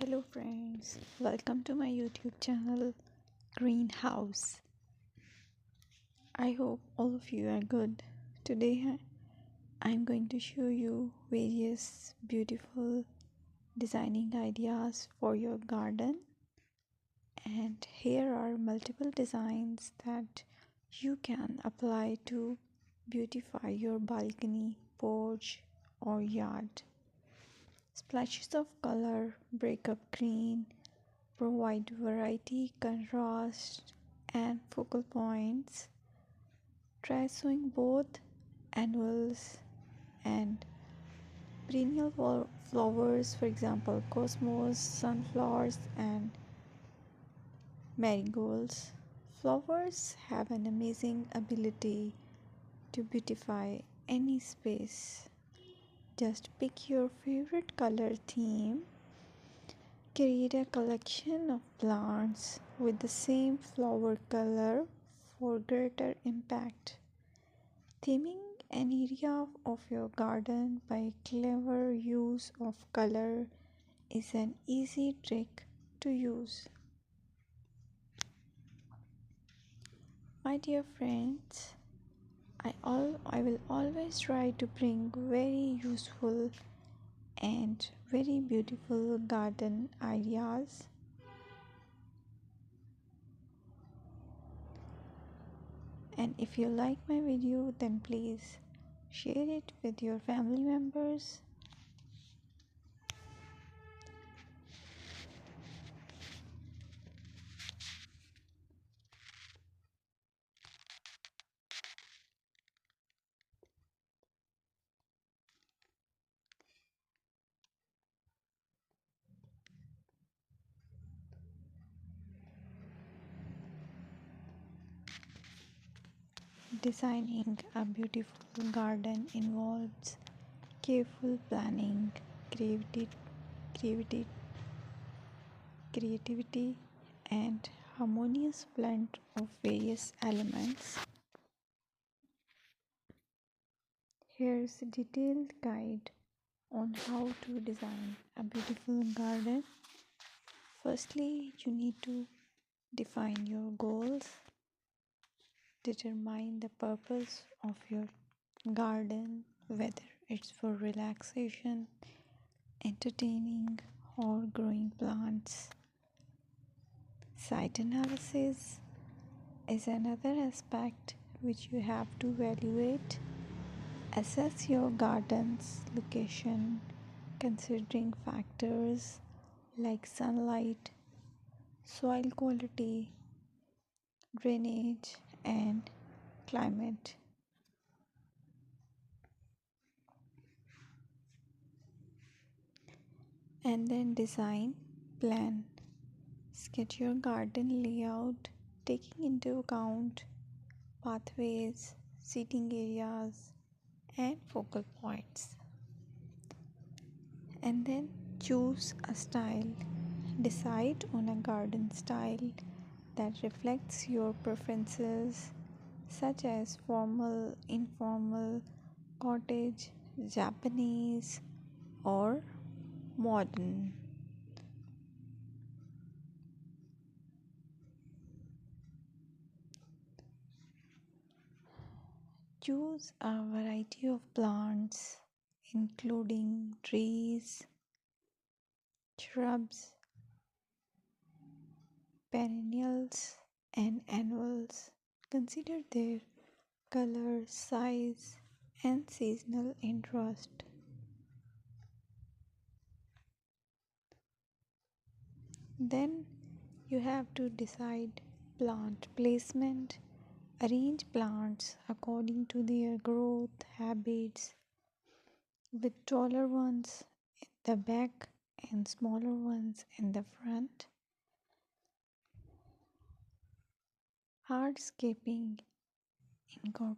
Hello friends, welcome to my YouTube channel Greenhouse. I hope all of you are good. Today I'm going to show you various beautiful designing ideas for your garden, and here are multiple designs that you can apply to beautify your balcony, porch or yard. Splashes of color break up green, provide variety, contrast, and focal points. Try sowing both annuals and perennial flowers, for example, cosmos, sunflowers, and marigolds. Flowers have an amazing ability to beautify any space. Just pick your favorite color theme. Create a collection of plants with the same flower color for greater impact. Theming an area of your garden by clever use of color is an easy trick to use. My dear friends, I will always try to bring very useful and very beautiful garden ideas. And if you like my video, then please share it with your family members. Designing a beautiful garden involves careful planning, creativity, creativity, and harmonious blend of various elements. Here's a detailed guide on how to design a beautiful garden. Firstly, you need to define your goals. Determine the purpose of your garden, whether it's for relaxation, entertaining, or growing plants. Site analysis is another aspect which you have to evaluate. Assess your garden's location, considering factors like sunlight, soil quality, drainage, and climate. And then design plan. Sketch your garden layout, taking into account pathways, seating areas, and focal points. And then choose a style. Decide on a garden style that reflects your preferences, such as formal, informal, cottage, Japanese, or modern. Choose a variety of plants, including trees, shrubs, perennials, and annuals. Consider their color, size, and seasonal interest. Then you have to decide plant placement. Arrange plants according to their growth habits, with taller ones in the back and smaller ones in the front. Hardscaping incorporates